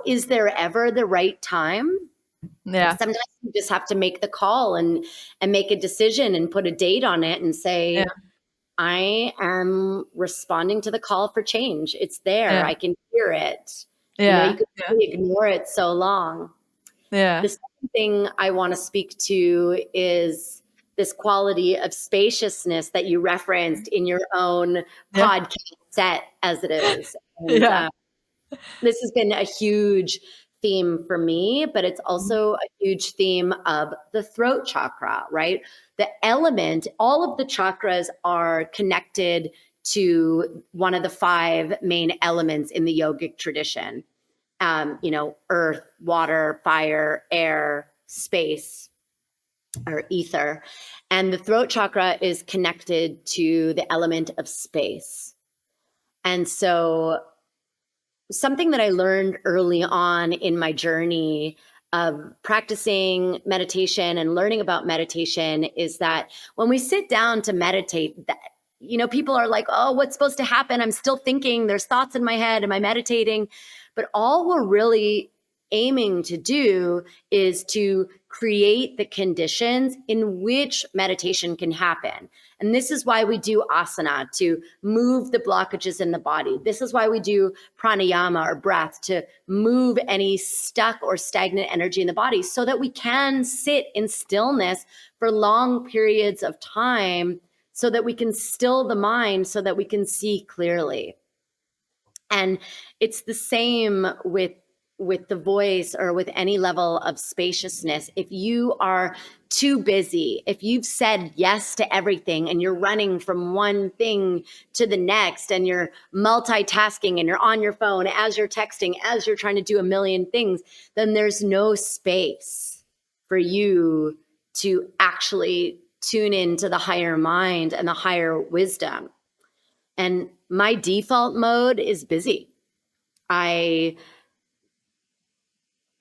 is there ever the right time? Sometimes you just have to make the call and make a decision and put a date on it and say, I am responding to the call for change. It's there. I can hear it. You can really ignore it so long. The second thing I want to speak to is this quality of spaciousness that you referenced in your own podcast set, as it is. And, this has been a huge theme for me, but it's also a huge theme of the throat chakra, right? The element, all of the chakras are connected to one of the 5 main elements in the yogic tradition. Earth, water, fire, air, space, or ether. And the throat chakra is connected to the element of space. And so something that I learned early on in my journey of practicing meditation and learning about meditation is that when we sit down to meditate, that, people are like, oh, what's supposed to happen? I'm still thinking, there's thoughts in my head. Am I meditating? But all we're really aiming to do is to create the conditions in which meditation can happen. And this is why we do asana, to move the blockages in the body. This is why we do pranayama, or breath, to move any stuck or stagnant energy in the body, so that we can sit in stillness for long periods of time, so that we can still the mind, so that we can see clearly. And it's the same with the voice, or with any level of spaciousness. If you are too busy, if you've said yes to everything and you're running from one thing to the next, and you're multitasking and you're on your phone as you're texting, as you're trying to do a million things, then there's no space for you to actually tune into the higher mind and the higher wisdom. And my default mode is busy. I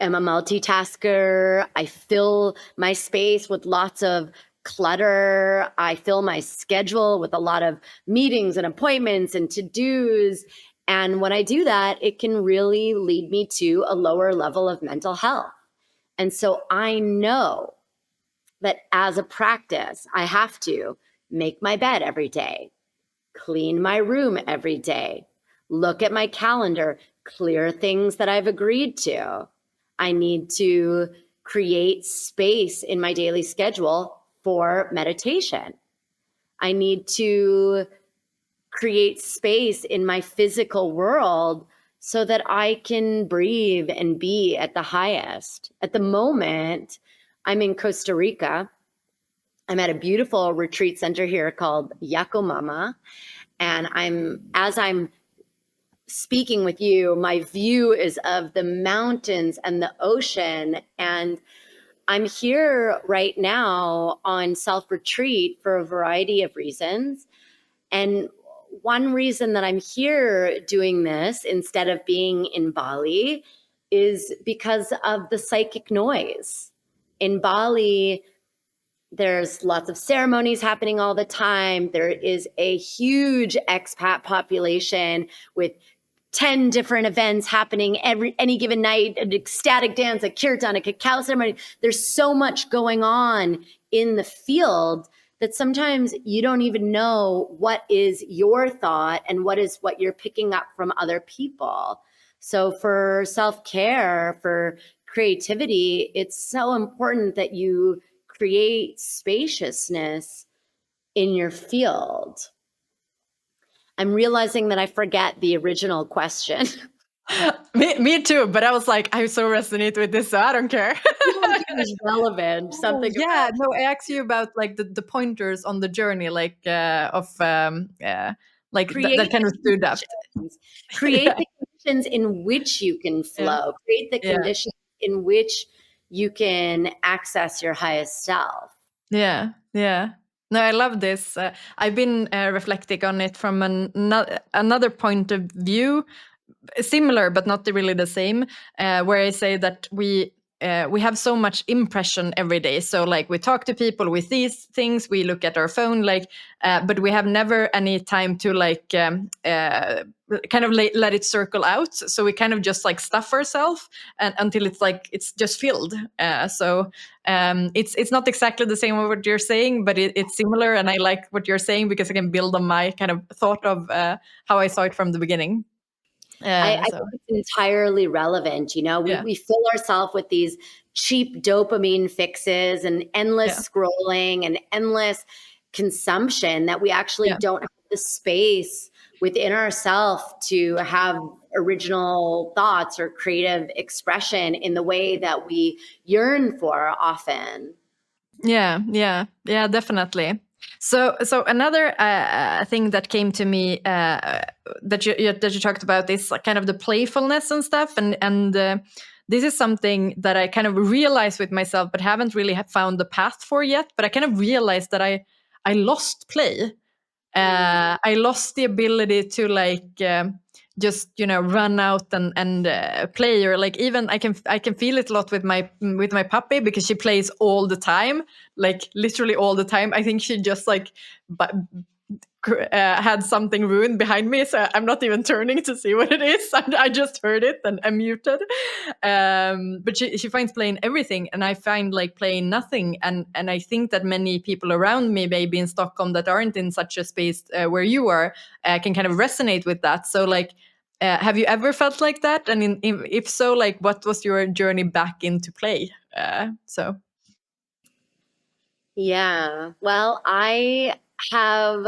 am a multitasker. I fill my space with lots of clutter. I fill my schedule with a lot of meetings and appointments and to-dos. And when I do that, it can really lead me to a lower level of mental health. And so I know that as a practice, I have to make my bed every day, clean my room every day, look at my calendar, clear things that I've agreed to. I need to create space in my daily schedule for meditation. I need to create space in my physical world so that I can breathe and be at the highest. At the moment, I'm in Costa Rica. I'm at a beautiful retreat center here called Yakomama. And as I'm speaking with you, my view is of the mountains and the ocean. And I'm here right now on self-retreat for a variety of reasons. And one reason that I'm here doing this instead of being in Bali is because of the psychic noise. In Bali, there's lots of ceremonies happening all the time. There is a huge expat population with 10 different events happening any given night, an ecstatic dance, a kirtan, a cacao ceremony. There's so much going on in the field that sometimes you don't even know what is your thought and what you're picking up from other people. So for self-care, for creativity, it's so important that you create spaciousness in your field. I'm realizing that I forget the original question. Me too, but I was like, I so resonate with this, so I don't care. It was relevant. Something Yeah, about no, I asked you about like the pointers on the journey, like like create that kind of the stood up. conditions. Create Yeah, the conditions in which you can yeah, flow. Create the yeah, conditions in which you can access your highest self. yeah, yeah. No, I love this. I've been reflecting on it from another point of view, similar but not really the same, where I say that we have so much impression every day. So like we talk to people, we see things, we look at our phone, like but we have never any time to like kind of let it circle out. So we kind of just like stuff ourselves and until it's like it's just filled. So it's not exactly the same of what you're saying, but it's similar, and I like what you're saying because I can build on my kind of thought of how I saw it from the beginning. I So think it's entirely relevant. You know, yeah, we fill ourselves with these cheap dopamine fixes and yeah, endless scrolling and endless consumption that we actually yeah, don't have the space within ourselves to have original thoughts or creative expression in the way that we yearn for often. yeah, yeah, yeah, definitely. So another thing that came to me that you talked about is like kind of the playfulness and stuff, and this is something that I kind of realized with myself, but haven't really found the path for yet. But I kind of realized that I lost play. Mm. I lost the ability to like just run out and play, or like even I can feel it a lot with my puppy because she plays all the time, like literally all the time. I think she just like had something ruined behind me, so I'm not even turning to see what it is. I just heard it and I'm muted. But she finds playing everything, and I find like playing nothing. And I think that many people around me, maybe in Stockholm, that aren't in such a space where you are, can kind of resonate with that. So like, have you ever felt like that? And if so, like, what was your journey back into play? So Yeah. Well, have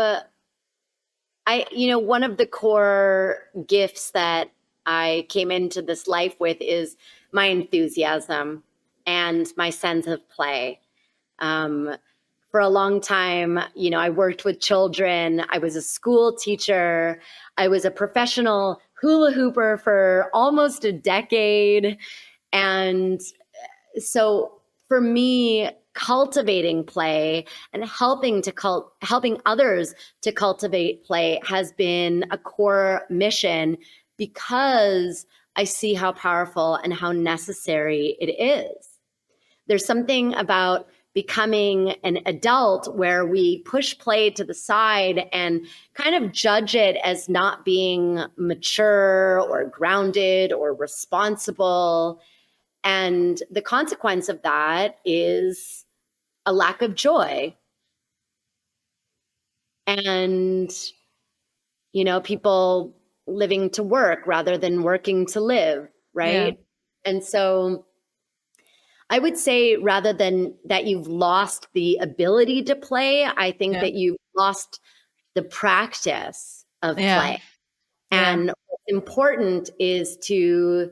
one of the core gifts that I came into this life with is my enthusiasm and my sense of play. Um, for a long time, I worked with children. I was a school teacher. I was a professional hula hooper for almost a decade. And so for me, cultivating play and helping others to cultivate play has been a core mission because I see how powerful and how necessary it is. There's something about becoming an adult where we push play to the side and kind of judge it as not being mature or grounded or responsible. And the consequence of that is a lack of joy. And, people living to work rather than working to live, yeah, right? And so I would say rather than that you've lost the ability to play, I think yeah, that you've lost the practice of yeah, play. yeah, And what's important is to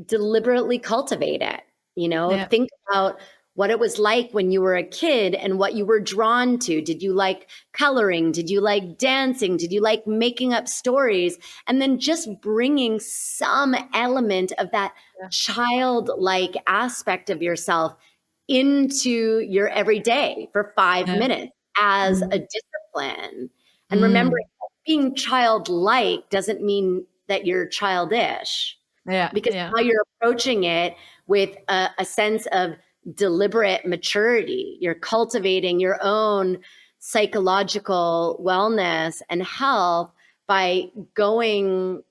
deliberately cultivate it. yeah, Think about what it was like when you were a kid and what you were drawn to. Did you like coloring? Did you like dancing? Did you like making up stories? And then just bringing some element of that yeah. childlike aspect of yourself into your everyday for 5 Yeah. minutes as a Mm. discipline. And remembering Mm. being childlike doesn't mean that you're childish, Yeah, because yeah, now you're approaching it with a sense of deliberate maturity. You're cultivating your own psychological wellness and health by going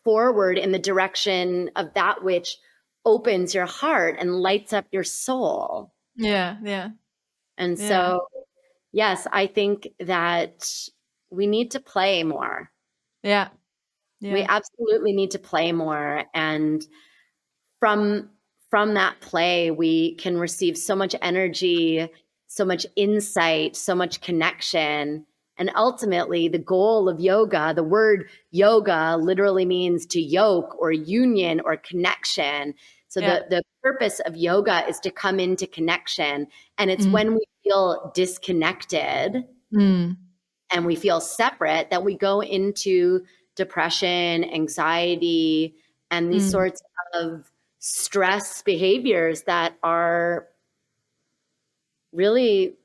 forward in the direction of that which opens your heart and lights up your soul. Yeah. And so, yes, I think that we need to play more. Yeah. We absolutely need to play more. And from that play, we can receive so much energy, so much insight, so much connection. And ultimately, the goal of yoga, the word yoga literally means to yoke or union or connection. So the purpose of yoga is to come into connection. And it's when we feel disconnected and we feel separate that we go into depression, anxiety, and these sorts of stress behaviors that are really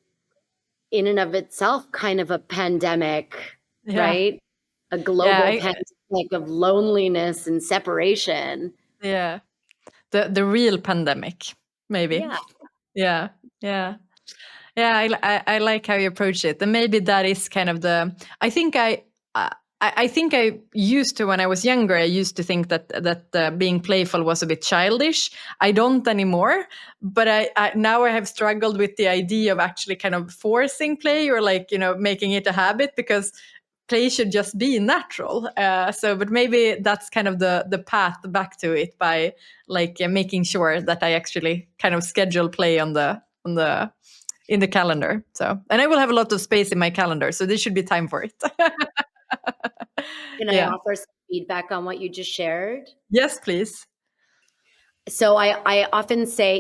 in and of itself kind of a pandemic, right? A global pandemic of loneliness and separation. Yeah. The real pandemic, maybe. Yeah. Yeah. I like how you approach it, and maybe that is kind of I think I used to, when I was younger, I used to think that being playful was a bit childish. I don't anymore, but I now I have struggled with the idea of actually kind of forcing play, or like, making it a habit, because play should just be natural. But maybe that's kind of the path back to it, by like making sure that I actually kind of schedule play in the calendar. So, and I will have a lot of space in my calendar, so there should be time for it. Can I offer some feedback on what you just shared? Yes, please. So I often say,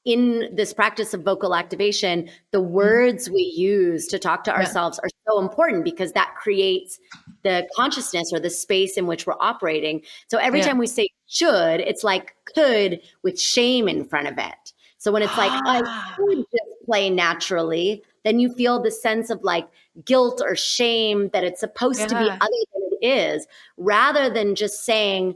in this practice of vocal activation, the words we use to talk to ourselves are so important, because that creates the consciousness or the space in which we're operating. So every time we say should, it's like could with shame in front of it. So when it's like, I could just play naturally, then you feel the sense of like guilt or shame that it's supposed to be other than it is, rather than just saying,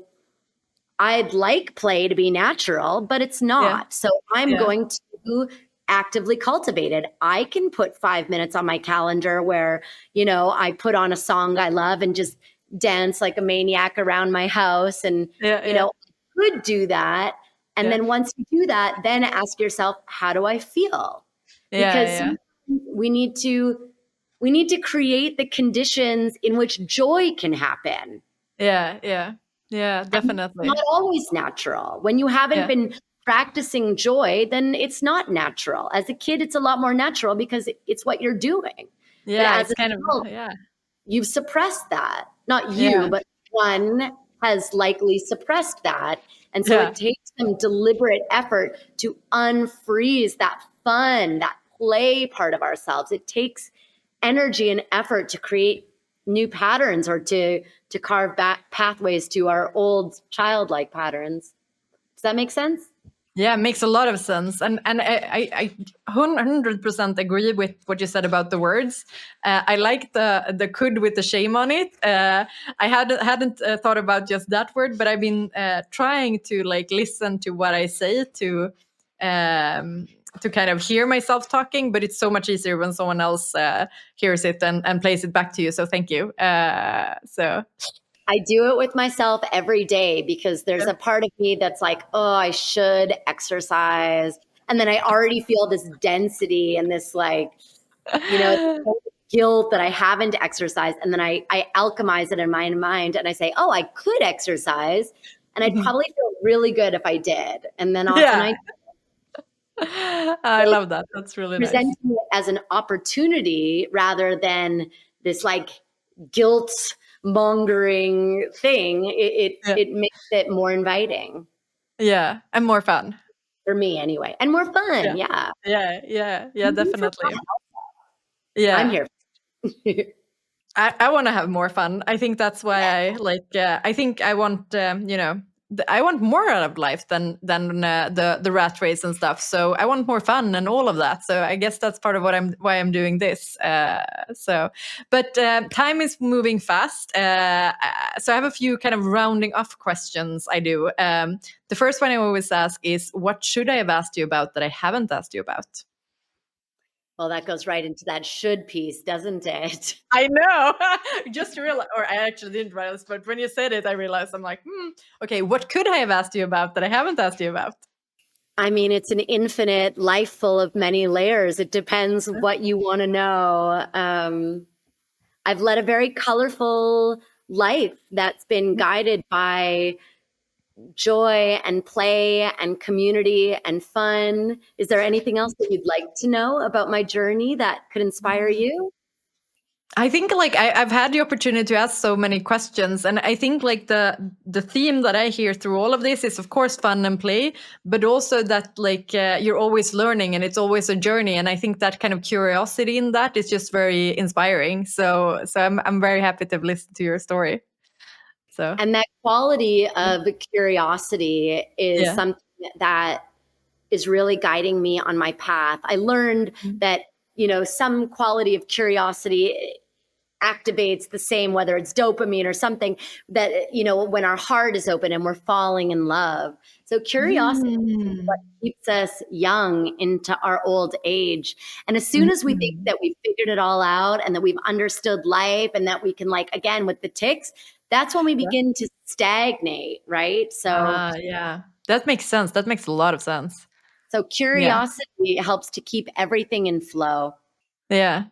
I'd like play to be natural, but it's not. So I'm going to actively cultivate it. I can put 5 minutes on my calendar where, I put on a song I love and just dance like a maniac around my house. And, I could do that. And then once you do that, then ask yourself, how do I feel? Because we need to create the conditions in which joy can happen. Yeah, definitely. It's not always natural. When you haven't been practicing joy, then it's not natural. As a kid, it's a lot more natural because it's what you're doing. But as it's an kind adult, of you've suppressed that. Not you, but one has likely suppressed that. And so it takes some deliberate effort to unfreeze that fun, that play part of ourselves. It takes energy and effort to create new patterns, or to carve back pathways to our old childlike patterns. Does that make sense? Yeah, it makes a lot of sense, and I 100% agree with what you said about the words. I like the could with the shame on it. I hadn't thought about just that word, but I've been trying to like listen to what I say, to kind of hear myself talking. But it's so much easier when someone else hears it and plays it back to you. So thank you. So. I do it with myself every day, because there's a part of me that's like, oh, I should exercise. And then I already feel this density and this like, guilt that I haven't exercised. And then I alchemize it in my mind and I say, oh, I could exercise. And I'd probably feel really good if I did. And then often I love that. That's really nice. Presenting it as an opportunity rather than this like guilt mongering thing, it makes it more inviting. Yeah, and more fun. For me anyway. And more fun, yeah. Yeah, definitely. Yeah. I'm here. I want to have more fun. I think that's why I like. I think I want, I want more out of life than the rat race and stuff. So I want more fun and all of that. So I guess that's part of why I'm doing this. But time is moving fast. So I have a few kind of rounding off questions. I do. The first one I always ask is, what should I have asked you about that I haven't asked you about? Well, that goes right into that should piece, doesn't it? I know. Just realized, or I actually didn't realize, but when you said it, I realized I'm like, okay, what could I have asked you about that I haven't asked you about? I mean, it's an infinite life full of many layers. It depends what you want to know. I've led a very colorful life that's been guided by joy and play and community and fun. Is there anything else that you'd like to know about my journey that could inspire you? I think like I've had the opportunity to ask so many questions, and I think like the theme that I hear through all of this is of course fun and play, but also that like you're always learning and it's always a journey, and I think that kind of curiosity in that is just very inspiring. So I'm very happy to have listened to your story. So And that quality of curiosity is yeah. something that is really guiding me on my path. I learned that, some quality of curiosity activates the same, whether it's dopamine or something that, when our heart is open and we're falling in love. So curiosity is what keeps us young into our old age. And as soon as we think that we've figured it all out and that we've understood life and that we can, like, again, with the ticks, that's when we begin to stagnate, right? Yeah, that makes sense. That makes a lot of sense. So Yeah. curiosity helps to keep everything in flow. Yeah.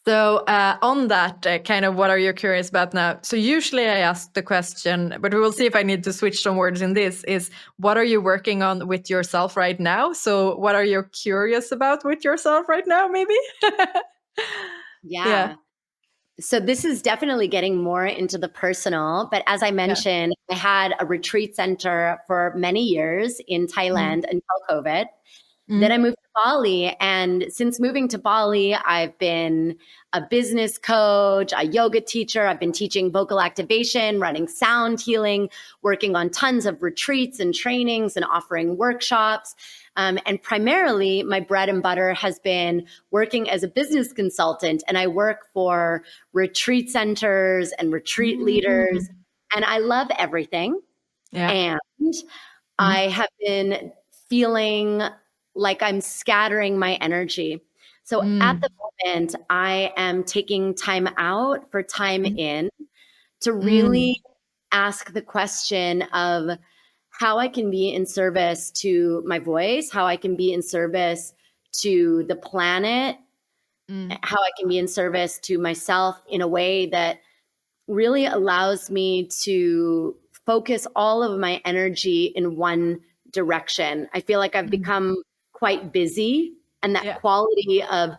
So on that, kind of what are you curious about now? So usually I ask the question, but we will see if I need to switch some words in this, is what are you working on with yourself right now? So what are you curious about with yourself right now, maybe? Yeah. Yeah. So this is definitely getting more into the personal, but as I Yeah. mentioned, I had a retreat center for many years in Thailand until COVID. Then I moved to Bali, and since moving to Bali, I've been a business coach, a yoga teacher. I've been teaching vocal activation, running sound healing, working on tons of retreats and trainings and offering workshops. And primarily, my bread and butter has been working as a business consultant, and I work for retreat centers and retreat leaders, and I love everything. Yeah. And I have been feeling like I'm scattering my energy. So at the moment, I am taking time out for time in to really ask the question of how I can be in service to my voice, how I can be in service to the planet, how I can be in service to myself in a way that really allows me to focus all of my energy in one direction. I feel like I've become quite busy, and that Yeah. quality of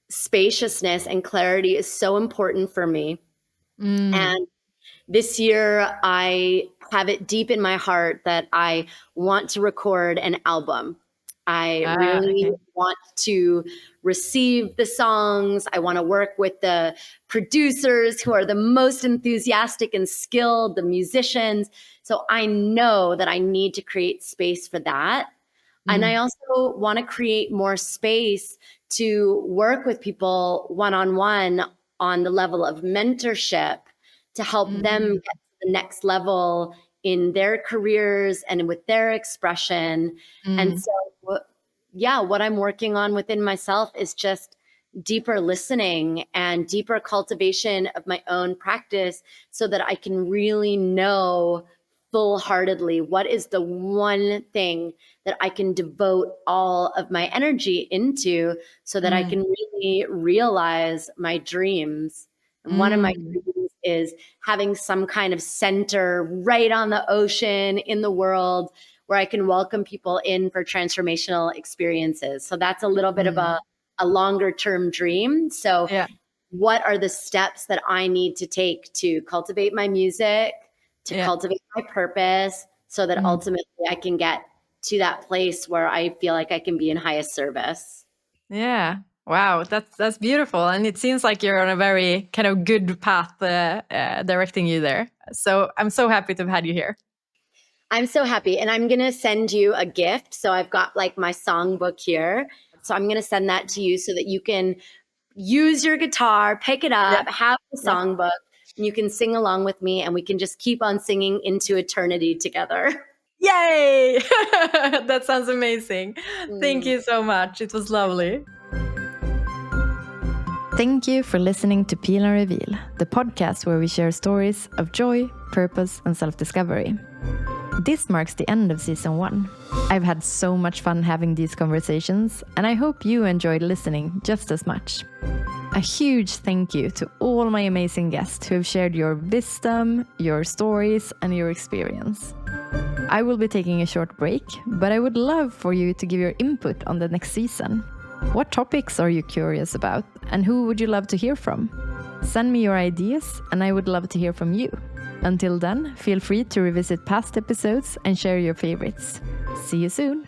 spaciousness and clarity is so important for me. And this year, I have it deep in my heart that I want to record an album. I really Okay. want to receive the songs. I want to work with the producers who are the most enthusiastic and skilled, the musicians. So I know that I need to create space for that. And I also want to create more space to work with people one-on-one on the level of mentorship to help them get to the next level in their careers and with their expression. And so, yeah, what I'm working on within myself is just deeper listening and deeper cultivation of my own practice so that I can really know full-heartedly what is the one thing that I can devote all of my energy into so that I can really realize my dreams. And one of my dreams is having some kind of center right on the ocean in the world where I can welcome people in for transformational experiences. So that's a little bit of a longer term dream. So Yeah. what are the steps that I need to take to cultivate my music, to Yeah. cultivate my purpose, so that ultimately I can get to that place where I feel like I can be in highest service? Yeah. Wow, that's beautiful, and it seems like you're on a very kind of good path directing you there. So I'm so happy to have had you here. I'm so happy. And I'm going to send you a gift. So I've got like my songbook here. So I'm going to send that to you so that you can use your guitar, pick it Yeah. up, have the Yeah. songbook, and you can sing along with me and we can just keep on singing into eternity together. Yay! That sounds amazing. Thank Mm. you so much. It was lovely. Thank you for listening to Peel and Reveal, the podcast where we share stories of joy, purpose, and self-discovery. This marks the end of season 1. I've had so much fun having these conversations, and I hope you enjoyed listening just as much. A huge thank you to all my amazing guests who have shared your wisdom, your stories, and your experience. I will be taking a short break, but I would love for you to give your input on the next season. What topics are you curious about, and who would you love to hear from? Send me your ideas, and I would love to hear from you. Until then, feel free to revisit past episodes and share your favorites. See you soon!